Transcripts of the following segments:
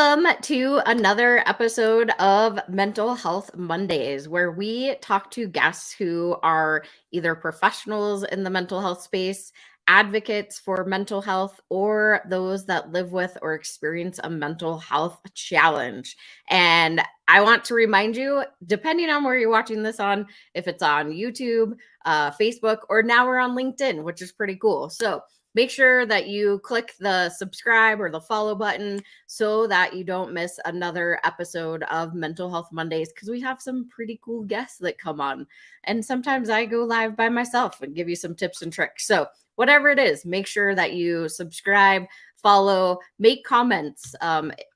Welcome to another episode of Mental Health Mondays, where we talk to guests who are either professionals in the mental health space, advocates for mental health, or those that live with or experience a mental health challenge. And I want to remind you, depending on where you're watching this on, if it's on YouTube, Facebook, or now we're on LinkedIn, which is pretty cool. So make sure that you click the subscribe or the follow button so that you don't miss another episode of Mental Health Mondays, because we have some pretty cool guests that come on. And sometimes I go live by myself and give you some tips and tricks. So whatever it is, make sure that you subscribe, follow, make comments.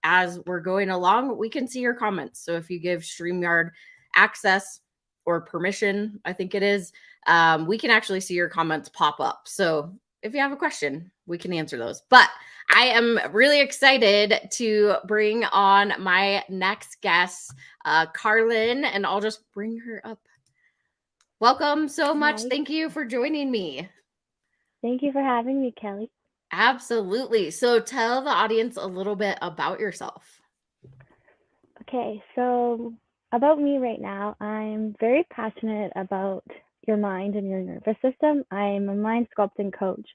As we're going along, we can see your comments. So if you give StreamYard access or permission, I think it is, we can actually see your comments pop up. So if you have a question, we can answer those. But I am really excited to bring on my next guest, Karlyn, and I'll just bring her up. Welcome so much. Hi. Thank you for joining me. Thank you for having me, Kelly. Absolutely. So tell the audience a little bit about yourself. Okay, so about me right now, I'm very passionate about your mind and your nervous system. I'm a mind sculpting coach,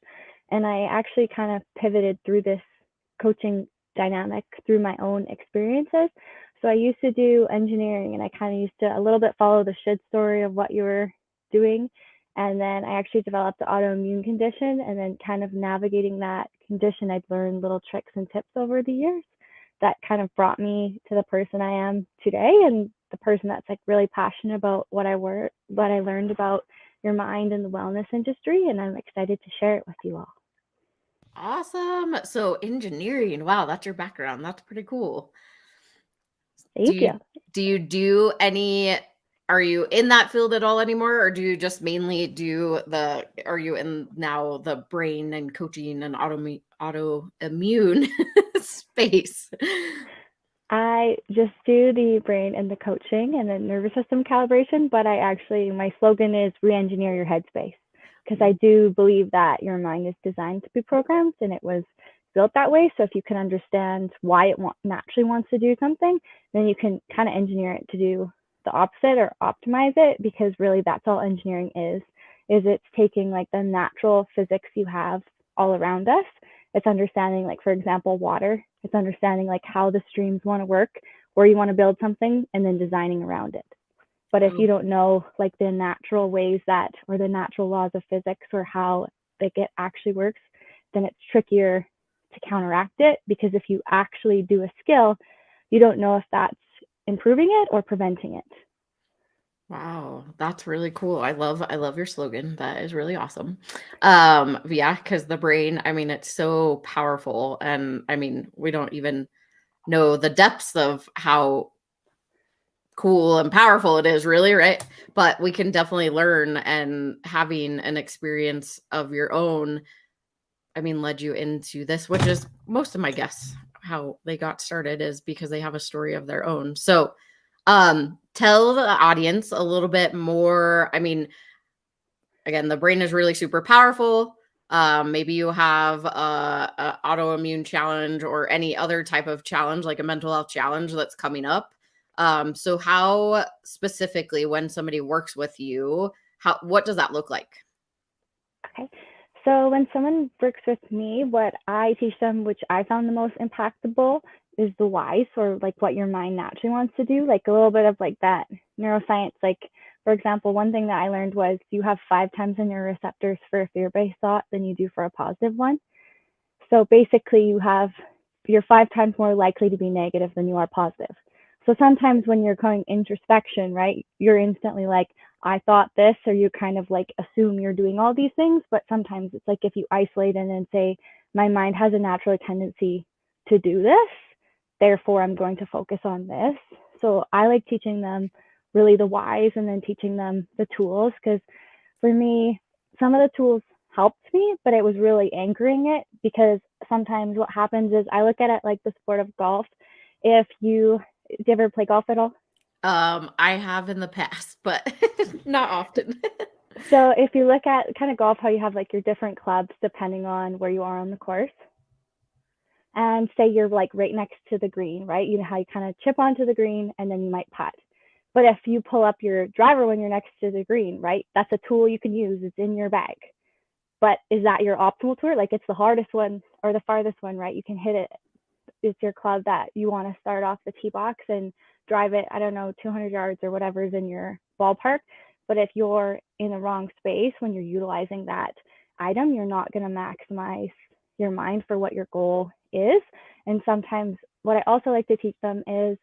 and I actually kind of pivoted through this coaching dynamic through my own experiences. So I used to do engineering, and I kind of used to a little bit follow the should story of what you were doing. And then I actually developed the autoimmune condition, and then kind of navigating that condition, I'd learned little tricks and tips over the years that kind of brought me to the person I am today, and the person that's like really passionate about what I learned about your mind and the wellness industry, and I'm excited to share it with you all. Awesome. So engineering. Wow, that's your background. That's pretty cool. Do Thank you you. do any, are you in that field at all anymore, or do you just mainly do are you in now the brain and coaching and autoimmune space? I just do the brain and the coaching and the nervous system calibration, but my slogan is re-engineer your headspace, because I do believe that your mind is designed to be programmed and it was built that way. So if you can understand why it naturally wants to do something, then you can kind of engineer it to do the opposite or optimize it, because really that's all engineering is it's taking like the natural physics you have all around us. It's understanding, like, for example, water. It's understanding like how the streams want to work, where you want to build something, and then designing around it. But if you Oh, don't know like the natural ways that, or the natural laws of physics, or how it actually works, then it's trickier to counteract it, because if you actually do a skill, you don't know if that's improving it or preventing it. wow, that's really cool. I love your slogan. That is really awesome. Yeah, because the brain, I mean, it's so powerful, and I mean, we don't even know the depths of how cool and powerful it is, really, right? But we can definitely learn, and having an experience of your own, I mean, led you into this, which is most of my guests how they got started is because they have a story of their own. So tell the audience a little bit more. I mean, again, the brain is really super powerful. Maybe you have a autoimmune challenge or any other type of challenge, like a mental health challenge that's coming up. So how specifically, when somebody works with you, what does that look like? Okay. So when someone works with me, what I teach them, which I found the most impactable, is the whys, or like what your mind naturally wants to do, like a little bit of like that neuroscience. Like, for example, one thing that I learned was you have 5 times in your receptors for a fear-based thought than you do for a positive one. So basically, you're 5 times more likely to be negative than you are positive. So sometimes when you're going introspection, right, you're instantly like, I thought this, or you kind of like assume you're doing all these things. But sometimes it's like if you isolate and then say, my mind has a natural tendency to do this, therefore I'm going to focus on this. So I like teaching them really the whys, and then teaching them the tools, because for me, some of the tools helped me, but it was really anchoring it, because sometimes what happens is I look at it like the sport of golf. If you, do you ever play golf at all? I have in the past, but not often. So if you look at kind of golf, how you have like your different clubs depending on where you are on the course. and say you're like right next to the green, right? You know how you kind of chip onto the green and then you might putt. But if you pull up your driver when you're next to the green, right? That's a tool you can use. It's in your bag. But is that your optimal tool? Like, it's the hardest one or the farthest one, right? You can hit it. It's your club that you want to start off the tee box and drive it, I don't know, 200 yards or whatever is in your ballpark. But if you're in the wrong space when you're utilizing that item, you're not going to maximize your mind for what your goal is. And sometimes what I also like to teach them is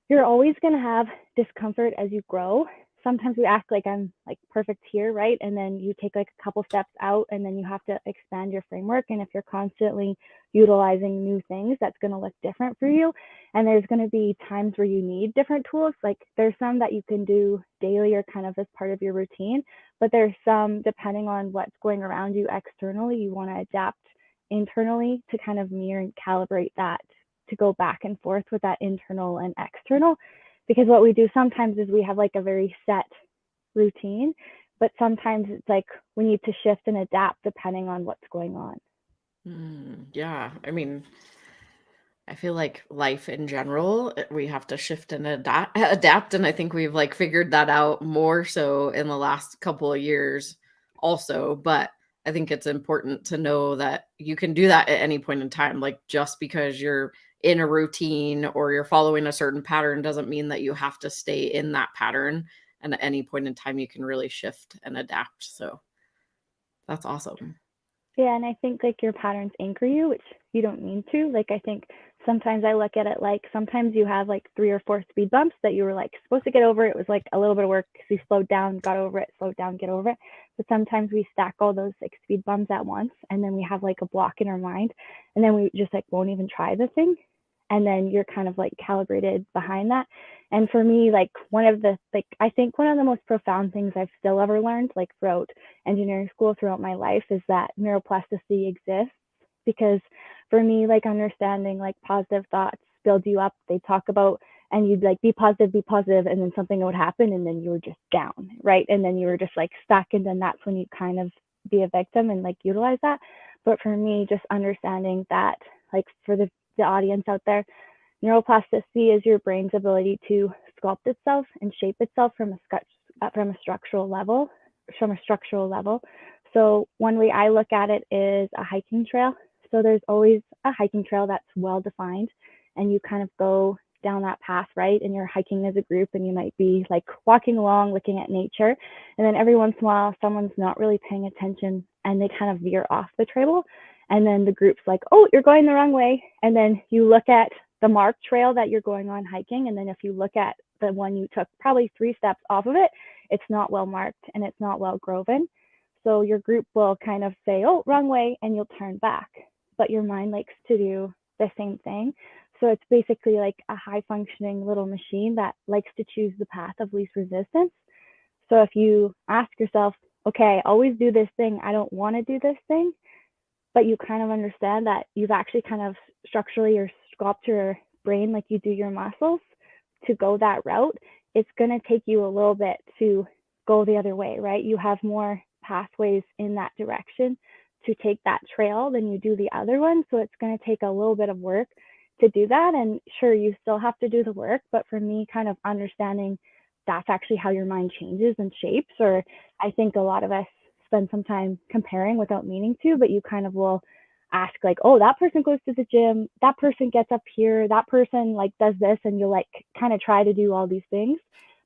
you're always going to have discomfort as you grow. Sometimes we act like I'm like perfect here, right? And then you take like a couple steps out and then you have to expand your framework. And if you're constantly utilizing new things, that's going to look different for you. And there's going to be times where you need different tools. Like, there's some that you can do daily or kind of as part of your routine, but there's some, depending on what's going around you externally, you want to adapt internally to kind of mirror and calibrate that, to go back and forth with that internal and external. Because what we do sometimes is we have like a very set routine, but sometimes it's like we need to shift and adapt depending on what's going on. Yeah. I mean, I feel like life in general, we have to shift and adapt. And I think we've like figured that out more so in the last couple of years also. But I think it's important to know that you can do that at any point in time. Like, just because you're in a routine or you're following a certain pattern doesn't mean that you have to stay in that pattern. And at any point in time, you can really shift and adapt. So that's awesome. Yeah, and I think like your patterns anchor you, which you don't mean to. Like, I think sometimes I look at it like sometimes you have like 3 or 4 speed bumps that you were like supposed to get over. It was like a little bit of work because you slowed down, got over it, slowed down, get over it. But sometimes we stack all those like speed bumps at once, and then we have like a block in our mind, and then we just like won't even try the thing. And then you're kind of like calibrated behind that. And for me, like I think one of the most profound things I've still ever learned, like throughout engineering school, throughout my life, is that neuroplasticity exists. Because for me, like, understanding like positive thoughts build you up. They talk about, and you'd like be positive, and then something would happen and then you were just down, right? And then you were just like stuck, and then that's when you kind of be a victim and like utilize that. But for me, just understanding that, like, for the audience out there, neuroplasticity is your brain's ability to sculpt itself and shape itself from a structural level. So one way I look at it is a hiking trail. So there's always a hiking trail that's well defined, and you kind of go down that path, right? And you're hiking as a group, and you might be like walking along, looking at nature, and then every once in a while, someone's not really paying attention and they kind of veer off the trail. And then the group's like, oh, you're going the wrong way. And then you look at the marked trail that you're going on hiking. And then if you look at the one you took probably 3 steps off of it, it's not well marked and it's not well groven. So your group will kind of say, oh, wrong way, and you'll turn back. But your mind likes to do the same thing. So it's basically like a high functioning little machine that likes to choose the path of least resistance. So if you ask yourself, okay, I always do this thing, I don't want to do this thing, but you kind of understand that you've actually kind of structurally or sculpt your brain like you do your muscles to go that route, it's going to take you a little bit to go the other way, right? You have more pathways in that direction to take that trail than you do the other one. So it's going to take a little bit of work to do that. And sure, you still have to do the work, but for me, kind of understanding that's actually how your mind changes and shapes. Or I think a lot of us spend some time comparing without meaning to, but you kind of will ask like, oh, that person goes to the gym, that person gets up here, that person like does this, and you'll like kind of try to do all these things.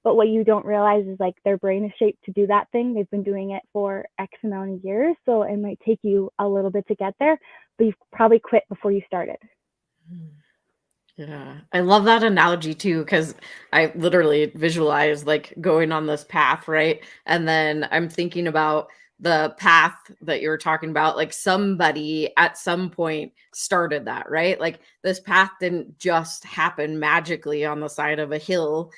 But what you don't realize is like their brain is shaped to do that thing. They've been doing it for X amount of years. So it might take you a little bit to get there, but you've probably quit before you started. Yeah, I love that analogy too, because I literally visualize like going on this path, right? And then I'm thinking about the path that you were talking about, like somebody at some point started that, right? Like this path didn't just happen magically on the side of a hill.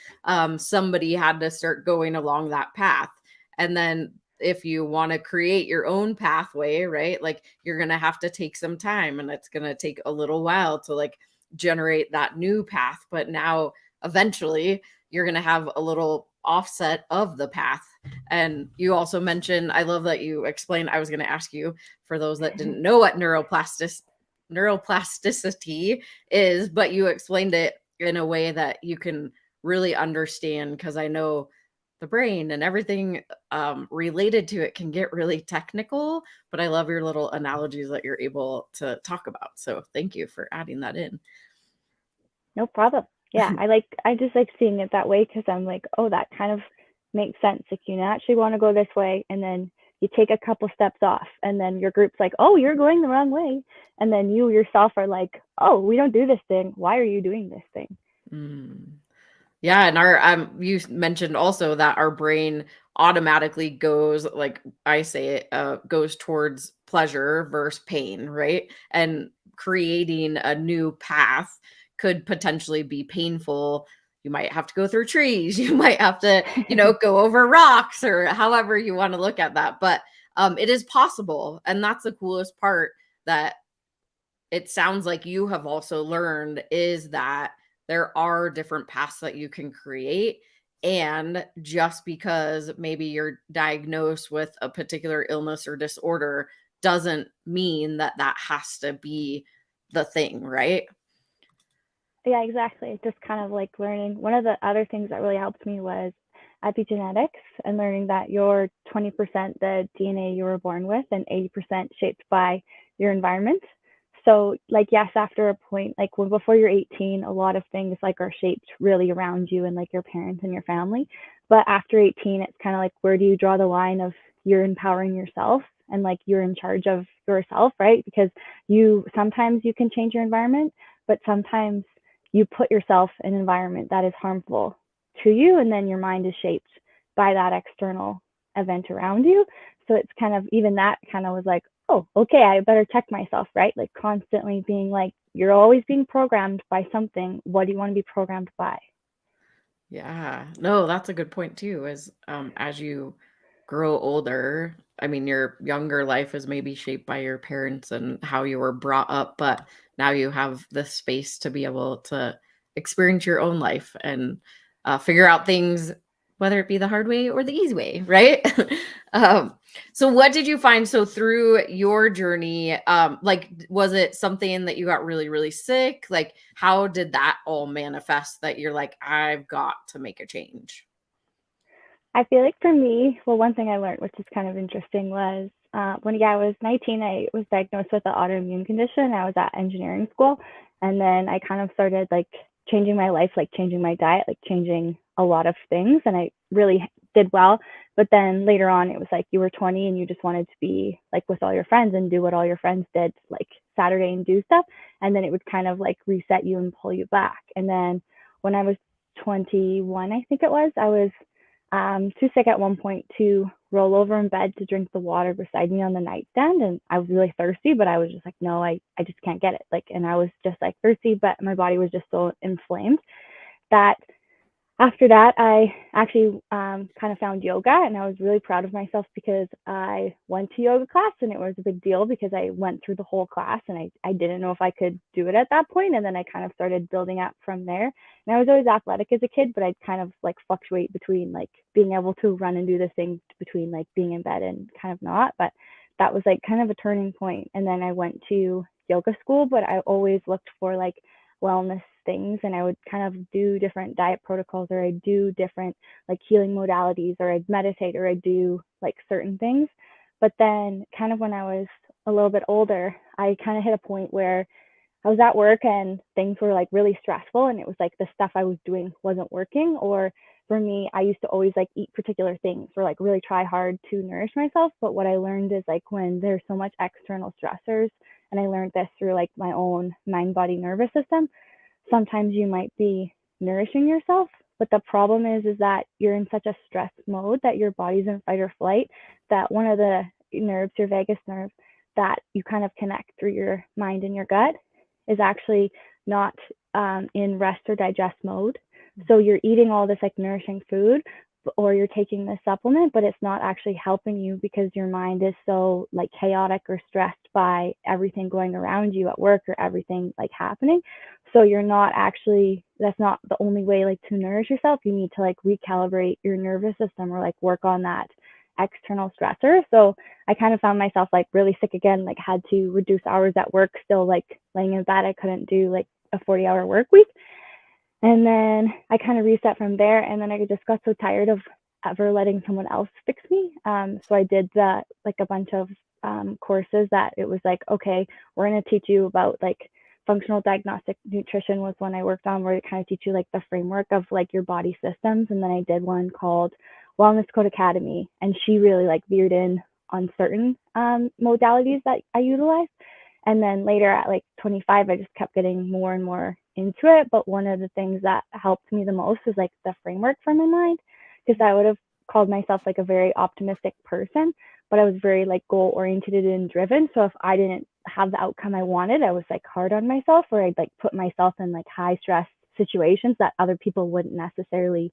Somebody had to start going along that path. And then if you want to create your own pathway, right? Like you're going to have to take some time, and it's going to take a little while to like generate that new path. But now eventually you're going to have a little offset of the path. And you also mentioned, I love that you explained, I was going to ask you, for those that didn't know what neuroplasticity is, but you explained it in a way that you can really understand, because I know the brain and everything related to it can get really technical, but I love your little analogies that you're able to talk about. So thank you for adding that in. No problem. Yeah, I just like seeing it that way, because I'm like, oh, that kind of makes sense. Like, you naturally want to go this way, and then you take a couple steps off, and then your group's like, oh, you're going the wrong way. And then you yourself are like, oh, we don't do this thing. Why are you doing this thing? Yeah, and our you mentioned also that our brain automatically goes, like I say it, goes towards pleasure versus pain, right? And creating a new path could potentially be painful. You might have to go through trees, you might have to, go over rocks, or however you want to look at that. But it is possible, and that's the coolest part that it sounds like you have also learned, is that there are different paths that you can create. And just because maybe you're diagnosed with a particular illness or disorder doesn't mean that that has to be the thing, right? Yeah, exactly. Just kind of like learning. One of the other things that really helped me was epigenetics, and learning that you're 20% the DNA you were born with and 80% shaped by your environment. So like, yes, after a point, like before you're 18, a lot of things like are shaped really around you and like your parents and your family. But after 18, it's kind of like, where do you draw the line of you're empowering yourself and like you're in charge of yourself, right? Because sometimes you can change your environment, but sometimes you put yourself in an environment that is harmful to you, and then your mind is shaped by that external event around you. So it's kind of, even that kind of was like, oh, okay, I better check myself, right? Like constantly being like, you're always being programmed by something. What do you want to be programmed by? Yeah, no, that's a good point too. As you grow older, I mean, your younger life is maybe shaped by your parents and how you were brought up, but now you have the space to be able to experience your own life and figure out things, whether it be the hard way or the easy way, right? um, so what did you find? So through your journey, like, was it something that you got really, really sick? Like, how did that all manifest that you're like, I've got to make a change? I feel like for me, well, one thing I learned, which is kind of interesting, was when I was 19, I was diagnosed with an autoimmune condition. I was at engineering school, and then I kind of started like changing my life, like changing my diet, like changing a lot of things, and I really did well. But then later on, it was like you were 20 and you just wanted to be like with all your friends and do what all your friends did, like Saturday and do stuff, and then it would kind of like reset you and pull you back. And then when I was 21, I think it was, I was too sick at one point to roll over in bed to drink the water beside me on the nightstand. And I was really thirsty, but I was just like, no, I just can't get it. Like, and I was just like thirsty, but my body was just so inflamed that after that, I actually kind of found yoga, and I was really proud of myself because I went to yoga class, and it was a big deal because I went through the whole class, and I didn't know if I could do it at that point. And then I kind of started building up from there. And I was always athletic as a kid, but I'd kind of like fluctuate between like being able to run and do the thing between like being in bed and kind of not. But that was like kind of a turning point. And then I went to yoga school, but I always looked for like wellness things, and I would kind of do different diet protocols, or I'd do different like healing modalities, or I'd meditate, or I'd do like certain things. But then kind of when I was a little bit older, I kind of hit a point where I was at work and things were like really stressful, and it was like the stuff I was doing wasn't working. Or for me, I used to always like eat particular things or like really try hard to nourish myself. But what I learned is like when there's so much external stressors, and I learned this through like my own mind, body, nervous system, sometimes you might be nourishing yourself, but the problem is that you're in such a stress mode that your body's in fight or flight, that one of the nerves, your vagus nerve, that you kind of connect through your mind and your gut, is actually not in rest or digest mode. So you're eating all this like nourishing food, or you're taking this supplement, but it's not actually helping you because your mind is so like chaotic or stressed by everything going around you at work or everything like happening. So you're not actually, that's not the only way like to nourish yourself. You need to like recalibrate your nervous system or like work on that external stressor. So I kind of found myself like really sick again, like had to reduce hours at work, still like laying in bed. I couldn't do like a 40-hour work week. And then I kind of reset from there. And then I just got so tired of ever letting someone else fix me. So I did like a bunch of courses that it was like, okay, we're going to teach you about like functional diagnostic nutrition was one I worked on, where it kind of teach you like the framework of like your body systems. And then I did one called Wellness Code Academy, and she really like veered in on certain modalities that I utilize. And then later at like 25, I just kept getting more and more into it. But one of the things that helped me the most was like the framework for my mind, because I would have called myself like a very optimistic person, but I was very like goal oriented and driven. So if I didn't have the outcome I wanted, I was like hard on myself, or I'd like put myself in like high stress situations that other people wouldn't necessarily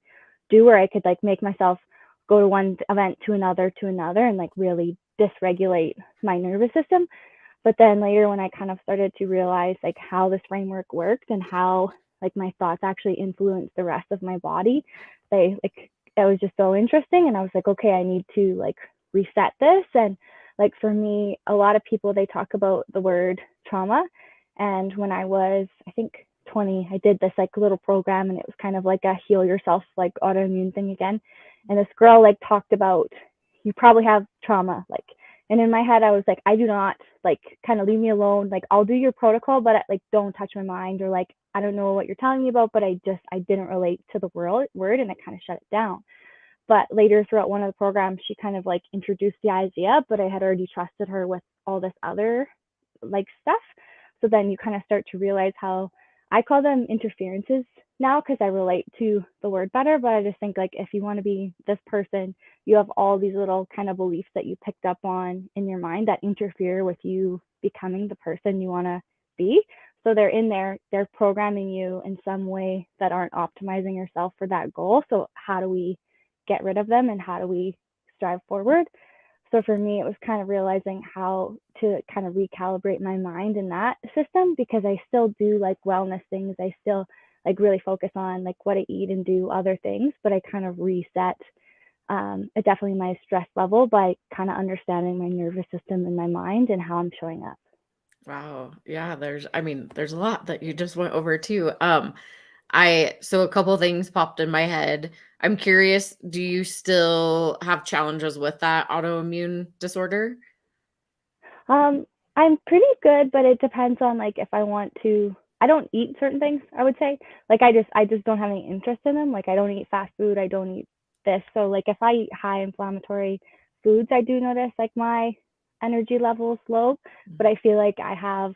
do, where I could like make myself go to one event to another and like really dysregulate my nervous system. But then later, when I kind of started to realize like how this framework worked and how like my thoughts actually influence the rest of my body, it was just so interesting. And I was like, okay, I need to like reset this. And like for me, a lot of people, they talk about the word trauma. And when I was, I think 20, I did this like little program, and it was kind of like a heal yourself, like autoimmune thing again. And this girl like talked about, you probably have trauma, like, and in my head, I was like, I do not, like, kind of leave me alone. Like, I'll do your protocol, but like, don't touch my mind, or like, I don't know what you're telling me about, but I didn't relate to the word, and I kind of shut it down. But later throughout one of the programs, she kind of like introduced the idea, but I had already trusted her with all this other like stuff. So then you kind of start to realize how I call them interferences now, because I relate to the word better. But I just think like, if you want to be this person, you have all these little kind of beliefs that you picked up on in your mind that interfere with you becoming the person you want to be. So they're in there, they're programming you in some way that aren't optimizing yourself for that goal. So how do we get rid of them, and how do we strive forward? So for me, it was kind of realizing how to kind of recalibrate my mind in that system, because I still do like wellness things. I still like really focus on like what I eat and do other things, but I kind of reset definitely my stress level by kind of understanding my nervous system and my mind and how I'm showing up. Wow. Yeah, there's a lot that you just went over too. So a couple things popped in my head. I'm curious, do you still have challenges with that autoimmune disorder? I'm pretty good, but it depends on like if I want to. I don't eat certain things, I would say. Like I just don't have any interest in them. Like I don't eat fast food, I don't eat this. So like if I eat high inflammatory foods, I do notice like my energy levels low, but I feel like I have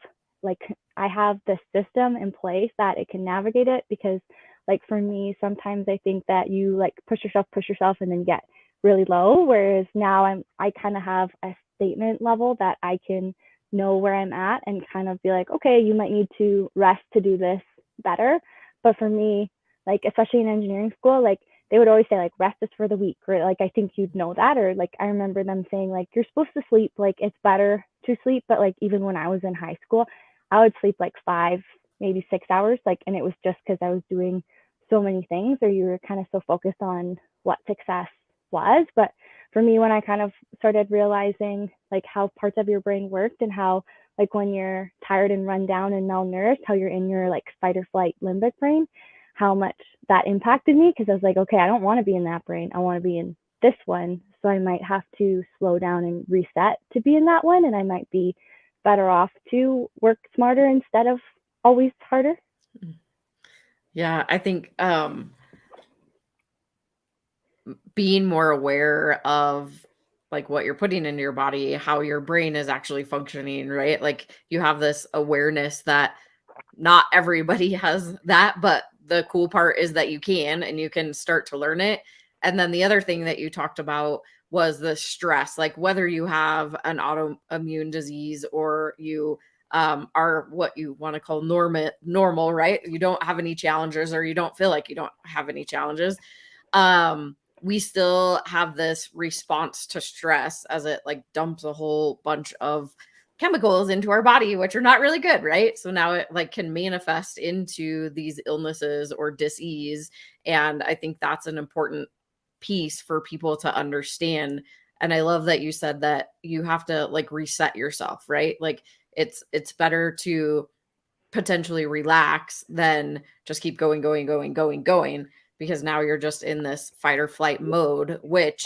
this system in place that it can navigate it, because like for me, sometimes I think that you like push yourself and then get really low, whereas now I kind of have a statement level that I can know where I'm at and kind of be like, okay, you might need to rest to do this better. But for me, like especially in engineering school, like they would always say like rest is for the weak, or like I think you'd know that, or like I remember them saying like you're supposed to sleep, like it's better to sleep. But like even when I was in high school, I would sleep like 5, maybe 6 hours, like, and it was just because I was doing so many things, or you were kind of so focused on what success was. But for me, when I kind of started realizing like how parts of your brain worked, and how like when you're tired and run down and malnourished, how you're in your like fight or flight limbic brain, how much that impacted me, because I was like, okay, I don't want to be in that brain, I want to be in this one. So I might have to slow down and reset to be in that one, and I might be better off to work smarter instead of always harder. Yeah, I think being more aware of like what you're putting into your body, how your brain is actually functioning, right? Like you have this awareness that not everybody has that, but the cool part is that you can, and you can start to learn it. And then the other thing that you talked about was the stress, like whether you have an autoimmune disease or you are what you want to call normal, right? You don't have any challenges, or you don't feel like you don't have any challenges. We still have this response to stress as it like dumps a whole bunch of chemicals into our body, which are not really good, right? So now it like can manifest into these illnesses or disease. And I think that's an important piece for people to understand And I love that you said that you have to like reset yourself, right? Like it's better to potentially relax than just keep going, because now you're just in this fight or flight mode, which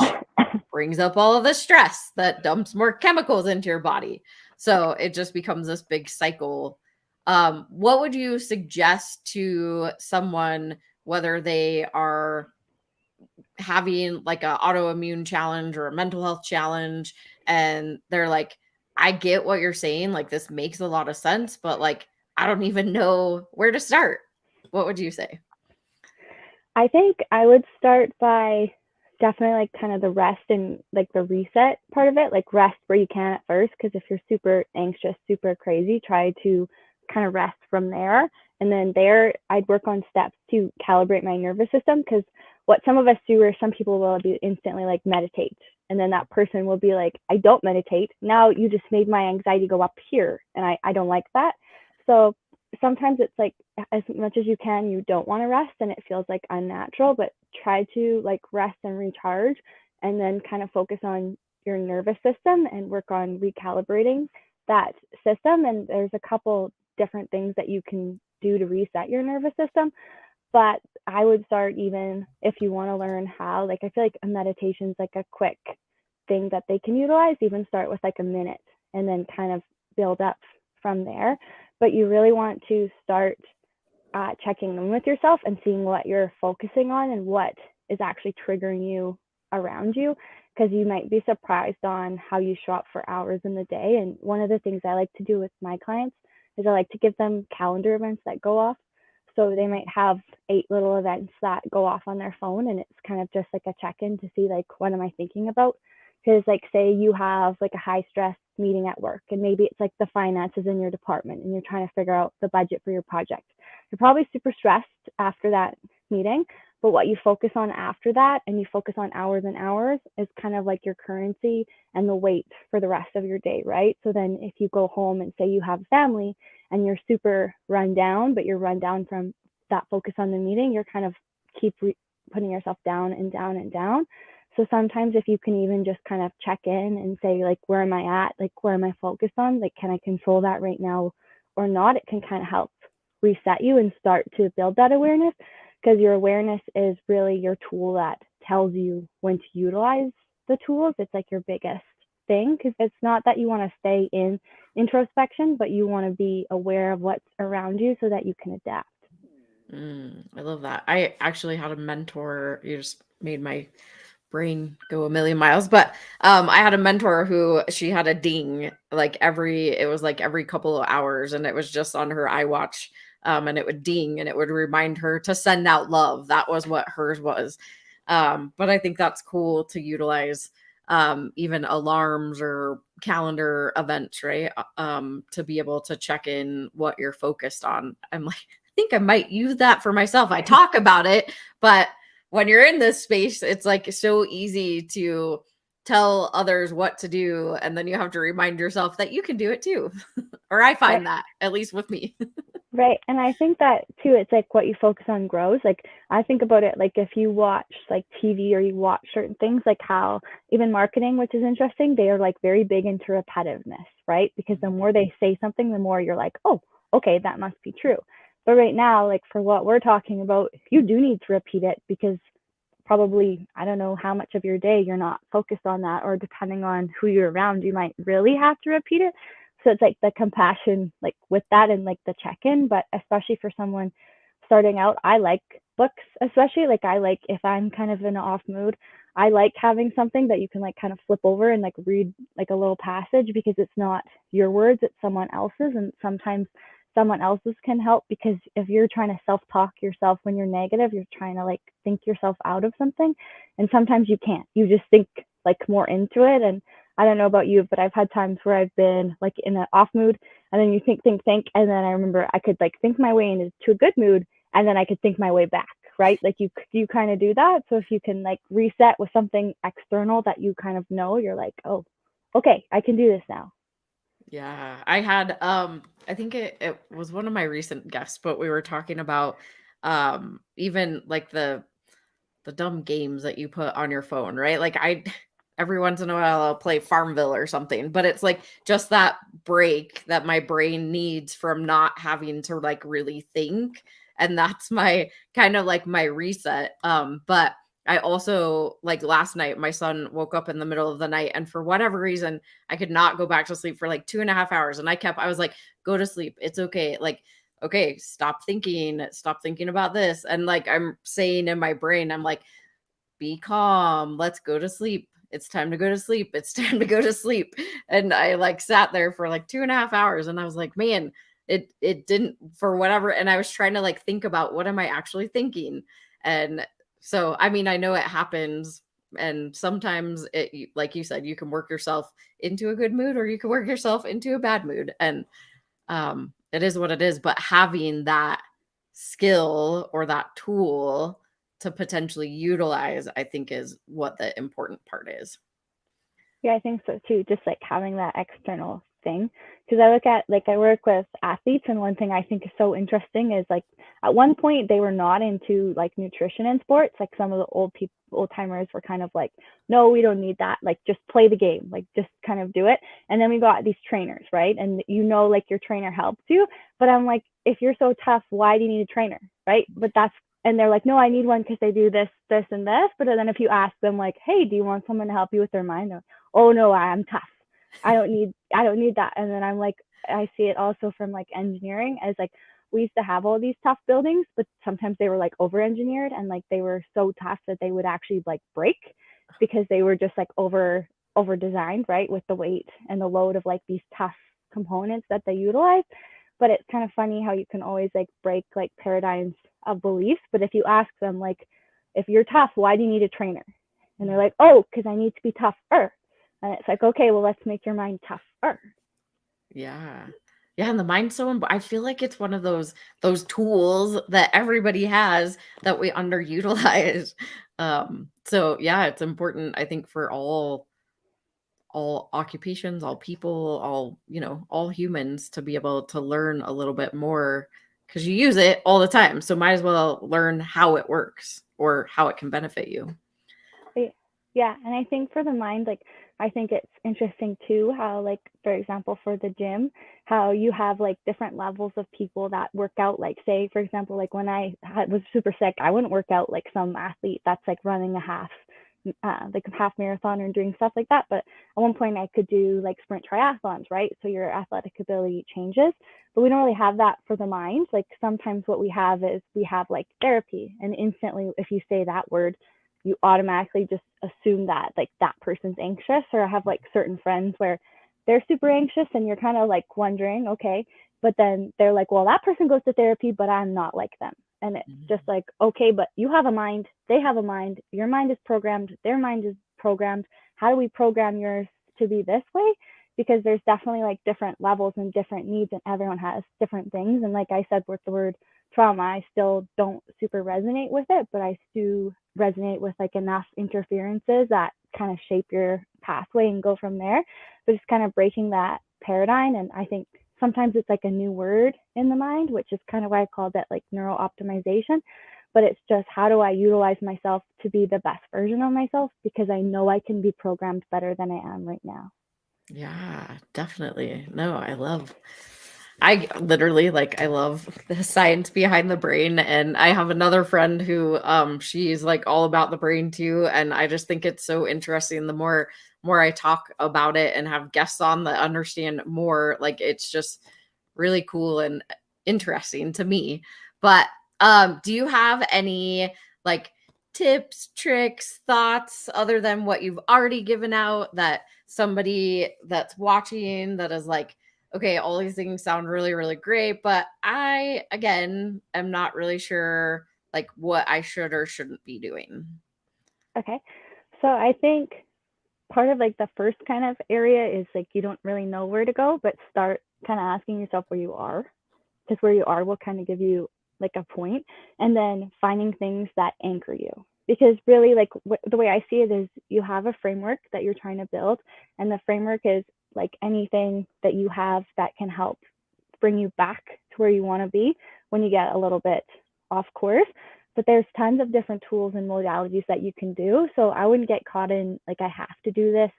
brings up all of the stress that dumps more chemicals into your body. So it just becomes this big cycle. What would you suggest to someone, whether they are having like an autoimmune challenge or a mental health challenge, and they're like, I get what you're saying, like this makes a lot of sense, but like I don't even know where to start? What would you say? I think I would start by definitely like kind of the rest and like the reset part of it, like rest where you can at first. Because if you're super anxious, super crazy, try to kind of rest from there. And then there, I'd work on steps to calibrate my nervous system. Because what some of us do, or some people will do instantly, like meditate. And then that person will be like, I don't meditate. Now you just made my anxiety go up here. And I don't like that. So sometimes it's like as much as you can, you don't want to rest and it feels like unnatural, but try to like rest and recharge and then kind of focus on your nervous system and work on recalibrating that system. And there's a couple different things that you can do to reset your nervous system. But I would start, even if you want to learn how, like I feel like a meditation is like a quick thing that they can utilize, even start with like a minute and then kind of build up from there. But you really want to start checking in with yourself and seeing what you're focusing on and what is actually triggering you around you, because you might be surprised on how you show up for hours in the day. And one of the things I like to do with my clients is I like to give them calendar events that go off. So they might have 8 little events that go off on their phone, and it's kind of just like a check-in to see like, what am I thinking about? Because like say you have like a high stress meeting at work, and maybe it's like the finances in your department and you're trying to figure out the budget for your project. You're probably super stressed after that meeting, but what you focus on after that, and you focus on hours and hours, is kind of like your currency and the weight for the rest of your day, right? So then if you go home and say you have a family and you're super run down, but you're run down from that focus on the meeting, you're kind of keep putting yourself down and down and down. So sometimes if you can even just kind of check in and say, like, where am I at? Like, where am I focused on? Like, can I control that right now or not? It can kind of help reset you and start to build that awareness, because your awareness is really your tool that tells you when to utilize the tools. It's like your biggest thing, because it's not that you want to stay in introspection, but you want to be aware of what's around you so that you can adapt. I love that. I actually had a mentor. You just made my brain go a million miles, but I had a mentor who, she had a ding like it was like every couple of hours, and it was just on her iWatch, and it would ding and it would remind her to send out love. That was what hers was. But I think that's cool to utilize even alarms or calendar events, right? To be able to check in what you're focused on. I'm like, I think I might use that for myself. I talk about it, but when you're in this space, it's like so easy to tell others what to do. And then you have to remind yourself that you can do it too. Or I find that, at least with me. Right. And I think that too, it's like what you focus on grows. Like I think about it, like if you watch like TV or you watch certain things, like how even marketing, which is interesting, they are like very big into repetitiveness, right? Because the more they say something, the more you're like, oh, okay, that must be true. But right now, like for what we're talking about, you do need to repeat it, because probably, I don't know how much of your day you're not focused on that, or depending on who you're around, you might really have to repeat it. So it's like the compassion, like with that, and like the check-in. But especially for someone starting out, I like books, especially like I like, if I'm kind of in an off mood, I like having something that you can like kind of flip over and like read like a little passage, because it's not your words, it's someone else's. And sometimes someone else's can help, because if you're trying to self-talk yourself when you're negative, you're trying to like think yourself out of something, and sometimes you can't, you just think like more into it. And I don't know about you, but I've had times where I've been like in an off mood, and then you think, and then I remember I could like think my way into a good mood, and then I could think my way back, right? Like you kind of do that. So if you can like reset with something external that you kind of know, you're like, oh, okay, I can do this now. Yeah, I had I think it was one of my recent guests, but we were talking about even like the dumb games that you put on your phone, right? Like every once in a while I'll play Farmville or something, but it's like just that break that my brain needs from not having to like really think. And that's my kind of like my reset. But I also, like last night, my son woke up in the middle of the night, and for whatever reason, I could not go back to sleep for like 2.5 hours. And I was like, go to sleep. It's okay. Like, okay, stop thinking about this. And like I'm saying in my brain, I'm like, be calm, let's go to sleep. It's time to go to sleep. It's time to go to sleep. And I like sat there for like 2.5 hours, and I was like, man, it didn't, for whatever. And I was trying to like think about, what am I actually thinking? And so, I mean, I know it happens. And sometimes it, like you said, you can work yourself into a good mood, or you can work yourself into a bad mood. And it is what it is. But having that skill or that tool to potentially utilize, I think, is what the important part is. Yeah, I think so too. Just like having that external thing. Because I look at, like, I work with athletes, and one thing I think is so interesting is like at one point they were not into like nutrition in sports. Like some of the old timers were kind of like, no, we don't need that. Like just play the game, like just kind of do it. And then we got these trainers, right? And like your trainer helps you. But I'm like, if you're so tough, why do you need a trainer, right? But that's, and they're like, no, I need one because they do this, this, and this. But then if you ask them like, hey, do you want someone to help you with their mind? They're, oh no, I'm tough. I don't need that. And then I'm like, I see it also from like engineering as like, we used to have all these tough buildings, but sometimes they were like over engineered, and like they were so tough that they would actually like break because they were just like over designed, right, with the weight and the load of like these tough components that they utilize. But it's kind of funny how you can always like break like paradigms of beliefs. But if you ask them like, if you're tough, why do you need a trainer? And they're like, oh, because I need to be tougher. And it's like, okay, well, let's make your mind tougher. Yeah. Yeah, and the mind's so I feel like it's one of those tools that everybody has that we underutilize. So yeah, it's important, I think, for all occupations, all people, all humans to be able to learn a little bit more, because you use it all the time. So might as well learn how it works or how it can benefit you. Yeah, and I think for the mind, like I think it's interesting too how, like, for example, for the gym, how you have like different levels of people that work out. Like, say for example, like when was super sick, I wouldn't work out like some athlete that's like running a half like a half marathon or doing stuff like that. But at one point I could do like sprint triathlons, right? So your athletic ability changes. But we don't really have that for the mind. Like sometimes what we have is we have like therapy, and instantly if you say that word, you automatically just assume that like that person's anxious. Or I have like certain friends where they're super anxious, and you're kind of like wondering, okay, but then they're like, well, that person goes to therapy, but I'm not like them. And it's just like, okay, but you have a mind, they have a mind, your mind is programmed, their mind is programmed. How do we program yours to be this way? Because there's definitely like different levels and different needs, and everyone has different things. And like I said, with the word trauma, I still don't super resonate with it, but I do resonate with like enough interferences that kind of shape your pathway and go from there. But it's kind of breaking that paradigm. And I think sometimes it's like a new word in the mind, which is kind of why I called it like neuro optimization. But it's just, how do I utilize myself to be the best version of myself? Because I know I can be programmed better than I am right now. Yeah, definitely. No, I literally, like, I love the science behind the brain. And I have another friend who she's like all about the brain too, and I just think it's so interesting. The more I talk about it and have guests on that understand more, like it's just really cool and interesting to me. But do you have any like tips, tricks, thoughts other than what you've already given out, that somebody that's watching that is like, okay, all these things sound really, really great, but I, again, am not really sure like what I should or shouldn't be doing? Okay. So I think part of like the first kind of area is like you don't really know where to go, but start kind of asking yourself where you are, because where you are will kind of give you like a point. And then finding things that anchor you, because really like the way I see it is you have a framework that you're trying to build, and the framework is like anything that you have that can help bring you back to where you want to be when you get a little bit off course. But there's tons of different tools and modalities that you can do. So I wouldn't get caught in like, I have to do this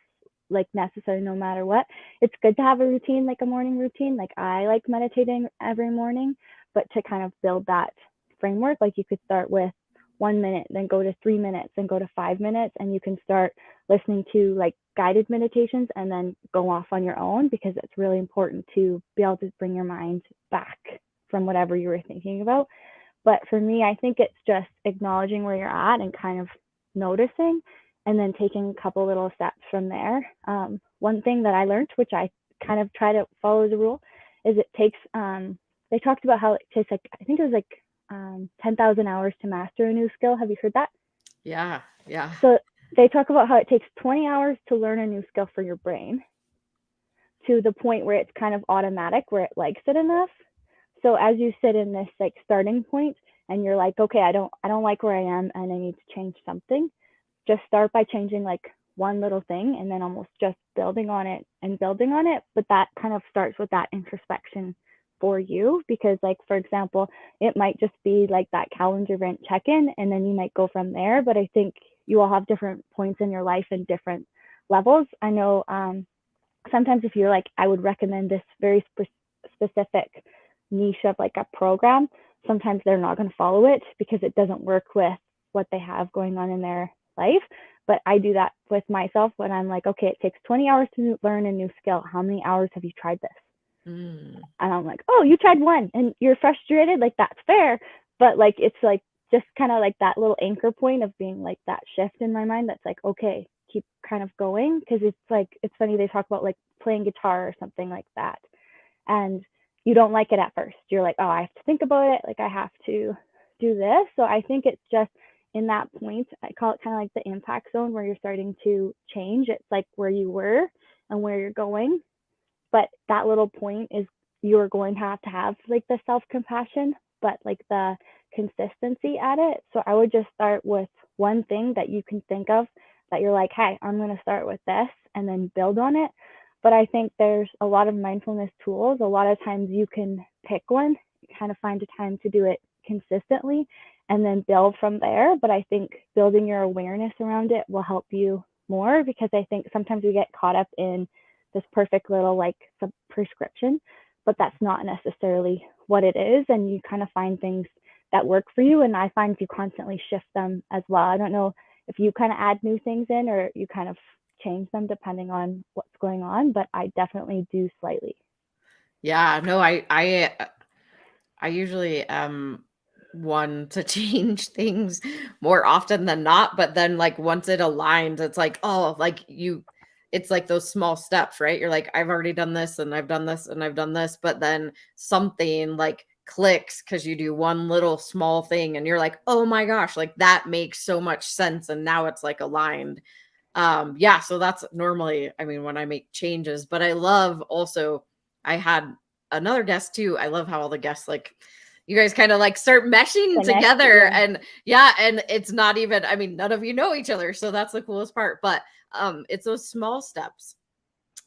like necessary no matter what. It's good to have a routine, like a morning routine. Like I like meditating every morning, but to kind of build that framework, like you could start with 1 minute, then go to 3 minutes, then go to 5 minutes, and you can start listening to like guided meditations and then go off on your own, because it's really important to be able to bring your mind back from whatever you were thinking about. But for me, I think it's just acknowledging where you're at and kind of noticing, and then taking a couple little steps from there. One thing that I learned, which I kind of try to follow as a rule, is it takes, they talked about how it takes like, I think it was like 10,000 hours to master a new skill. Have you heard that? Yeah. Yeah. So they talk about how it takes 20 hours to learn a new skill for your brain, to the point where it's kind of automatic, where it likes it enough. So as you sit in this like starting point and you're like, okay, I don't like where I am and I need to change something, just start by changing like one little thing and then almost just building on it and building on it. But that kind of starts with that introspection for you, because like, for example, it might just be like that calendar event check-in, and then you might go from there. But I think you all have different points in your life and different levels. I know sometimes if you're like, I would recommend this very specific niche of like a program, sometimes they're not going to follow it because it doesn't work with what they have going on in their life. But I do that with myself when I'm like, okay, it takes 20 hours to learn a new skill. How many hours have you tried this? And I'm like, oh, you tried one and you're frustrated. Like, that's fair. But like, it's like just kind of like that little anchor point of being like that shift in my mind. That's like, okay, keep kind of going. Cause it's like, it's funny. They talk about like playing guitar or something like that. And you don't like it at first. You're like, oh, I have to think about it. Like, I have to do this. So I think it's just in that point, I call it kind of like the impact zone, where you're starting to change. It's like where you were and where you're going. But that little point is, you're going to have like the self-compassion, but like the consistency at it. So I would just start with one thing that you can think of that you're like, hey, I'm going to start with this, and then build on it. But I think there's a lot of mindfulness tools. A lot of times you can pick one, kind of find a time to do it consistently, and then build from there. But I think building your awareness around it will help you more, because I think sometimes we get caught up in this perfect little like prescription, but that's not necessarily what it is. And you kind of find things that work for you. And I find you constantly shift them as well. I don't know if you kind of add new things in, or you kind of change them depending on what's going on, but I definitely do slightly. Yeah, no, I usually am one to change things more often than not, but then like once it aligns, it's like, oh, like it's like those small steps, right? You're like, I've already done this and I've done this and I've done this, but then something like clicks because you do one little small thing and you're like, oh my gosh, like that makes so much sense. And now it's like aligned. Yeah, so that's normally, I mean, when I make changes, but I love also, I had another guest too. I love how all the guests, like, you guys kind of like start meshing together. Yeah. And yeah, and it's not even, I mean, none of you know each other, so that's the coolest part. But it's those small steps.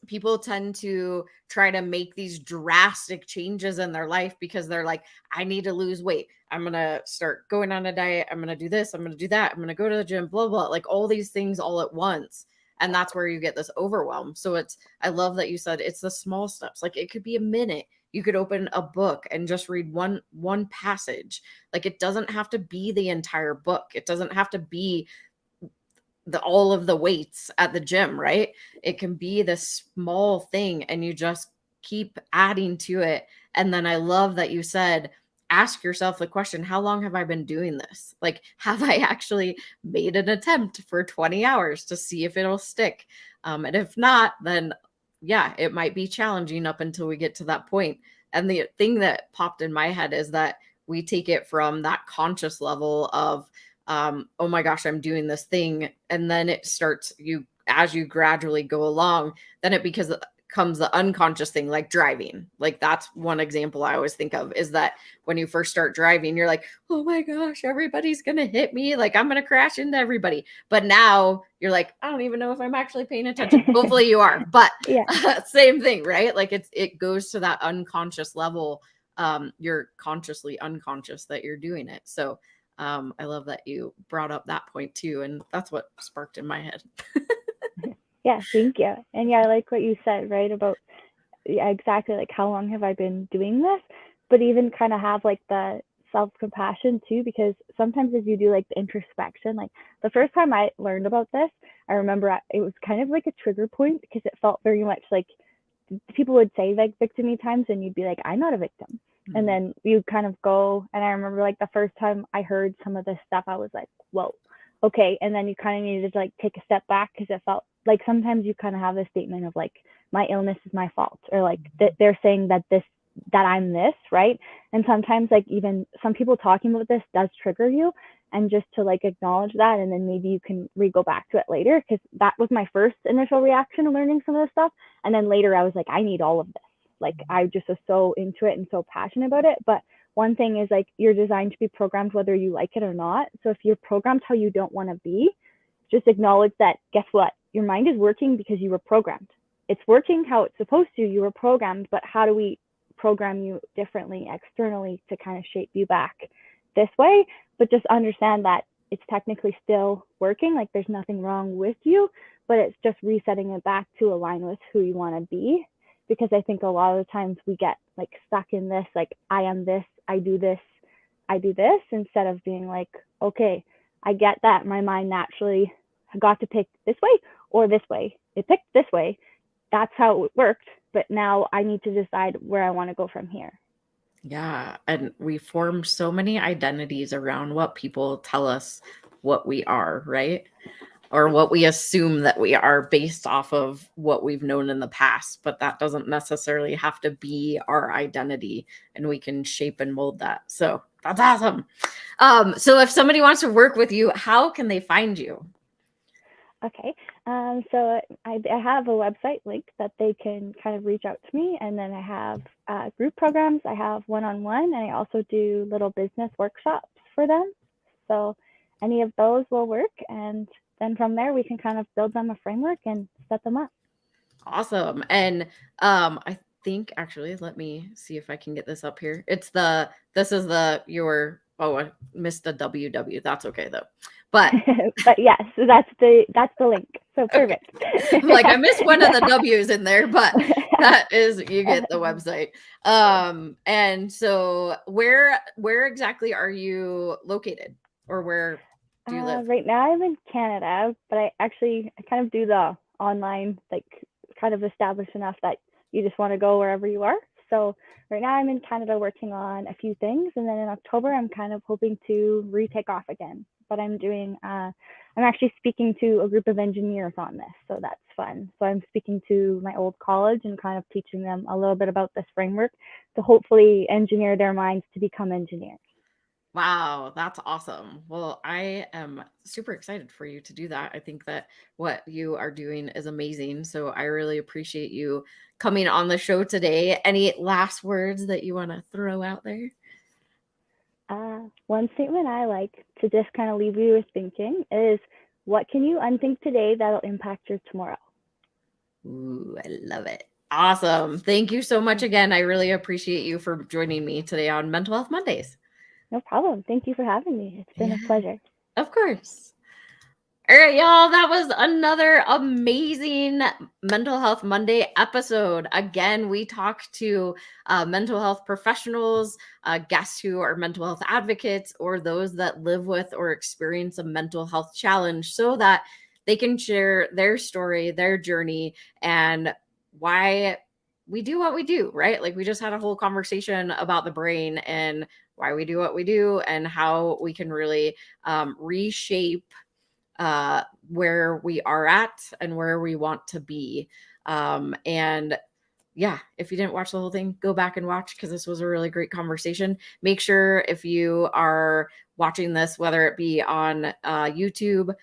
People tend to try to make these drastic changes in their life because they're like, I need to lose weight. I'm going to start going on a diet. I'm going to do this. I'm going to do that. I'm going to go to the gym, blah, blah, like all these things all at once. And that's where you get this overwhelm. So I love that you said it's the small steps. Like, it could be a minute. You could open a book and just read one passage. Like, it doesn't have to be the entire book. It doesn't have to be all of the weights at the gym, right? It can be this small thing and you just keep adding to it. And then I love that you said, ask yourself the question, how long have I been doing this? Like, have I actually made an attempt for 20 hours to see if it'll stick? And if not, then yeah, it might be challenging up until we get to that point. And the thing that popped in my head is that we take it from that conscious level of, oh my gosh, I'm doing this thing. And then it starts, as you gradually go along, then it becomes the unconscious thing, like driving. Like, that's one example I always think of, is that when you first start driving, you're like, oh my gosh, everybody's going to hit me. Like, I'm going to crash into everybody. But now you're like, I don't even know if I'm actually paying attention. Hopefully you are, but Yeah. Same thing, right? Like, it goes to that unconscious level. You're consciously unconscious that you're doing it. So I love that you brought up that point too. And that's what sparked in my head. Yeah, thank you. And yeah, I like what you said, right, about exactly like how long have I been doing this, but even kind of have like the self-compassion too, because sometimes as you do like the introspection, like the first time I learned about this, I remember it was kind of like a trigger point because it felt very much like people would say like victimy times and you'd be like, I'm not a victim. Mm-hmm. And then you kind of go, and I remember like the first time I heard some of this stuff, I was like, whoa, okay. And then you kind of needed to like take a step back because it felt like sometimes you kind of have this statement of like, my illness is my fault, or like they're saying that I'm this, right? And sometimes like even some people talking about this does trigger you, and just to like acknowledge that, and then maybe you can go back to it later, because that was my first initial reaction to learning some of this stuff. And then later I was like, I need all of this. Like I just was so into it and so passionate about it. But one thing is like you're designed to be programmed whether you like it or not. So if you're programmed how you don't want to be, just acknowledge that, guess what? Your mind is working because you were programmed. It's working how it's supposed to. You were programmed, but how do we program you differently externally to kind of shape you back this way? But just understand that it's technically still working. Like there's nothing wrong with you, but it's just resetting it back to align with who you want to be. Because I think a lot of the times we get like stuck in this, like I am this, I do this, instead of being like, okay, I get that my mind naturally got to pick this way or this way. It picked this way. That's how it worked. But now I need to decide where I want to go from here. Yeah. And we formed so many identities around what people tell us what we are, right? Or what we assume that we are based off of what we've known in the past. But that doesn't necessarily have to be our identity, and we can shape and mold that. So that's awesome. So if somebody wants to work with you, how can they find you? Okay, so I have a website link that they can kind of reach out to me, and then I have group programs, I have one-on-one, and I also do little business workshops for them. So any of those will work, and then from there we can kind of build them a framework and set them up. Awesome. And I think actually, let me see if I can get this up here. I missed the WW. That's okay though. But but yes, that's the link. So perfect. Okay. I'm like, I missed one of the W's in there, but that is, you get the website. And so where exactly are you located, or where do you live? Right now I'm in Canada, but I kind of do the online, like kind of established enough that you just want to go wherever you are. So right now I'm in Canada working on a few things, and then in October I'm kind of hoping to retake off again. But I'm actually speaking to a group of engineers on this, so that's fun. So I'm speaking to my old college and kind of teaching them a little bit about this framework to hopefully engineer their minds to become engineers. Wow, that's awesome. Well, I am super excited for you to do that. I think that what you are doing is amazing. So I really appreciate you coming on the show today. Any last words that you want to throw out there? One statement I like to just kind of leave you with thinking is, what can you unthink today that'll impact your tomorrow? Ooh, I love it. Awesome. Thank you so much again. I really appreciate you for joining me today on Mental Health Mondays. No problem. Thank you for having me. It's been a pleasure. Of course. All right, y'all. That was another amazing Mental Health Monday episode. Again, we talked to mental health professionals, guests who are mental health advocates, or those that live with or experience a mental health challenge, so that they can share their story, their journey, and why we do what we do, right? Like we just had a whole conversation about the brain and why we do what we do, and how we can really reshape where we are at and where we want to be. And yeah, if you didn't watch the whole thing, go back and watch, because this was a really great conversation. Make sure if you are watching this, whether it be on YouTube,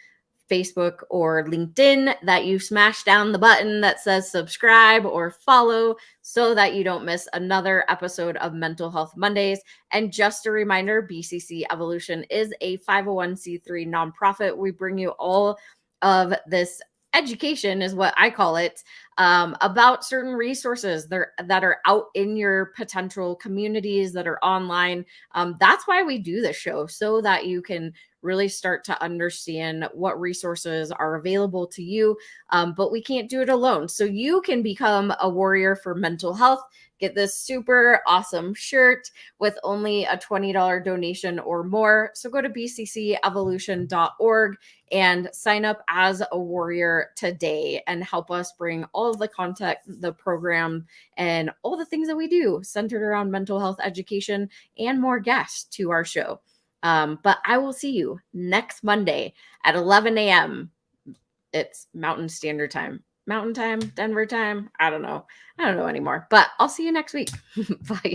Facebook, or LinkedIn, that you smash down the button that says subscribe or follow, so that you don't miss another episode of Mental Health Mondays. And just a reminder, BCC Evolution is a 501c3 nonprofit. We bring you all of this education is what I call it, about certain resources that are out in your potential communities that are online. That's why we do this show, so that you can really start to understand what resources are available to you. But we can't do it alone. So you can become a warrior for mental health. Get this super awesome shirt with only a $20 donation or more. So go to bccevolution.org and sign up as a warrior today and help us bring all of the content, the program, and all the things that we do centered around mental health education and more guests to our show. But I will see you next Monday at 11 a.m. It's Mountain Standard Time. Mountain Time, Denver time. I don't know anymore, but I'll see you next week. Bye.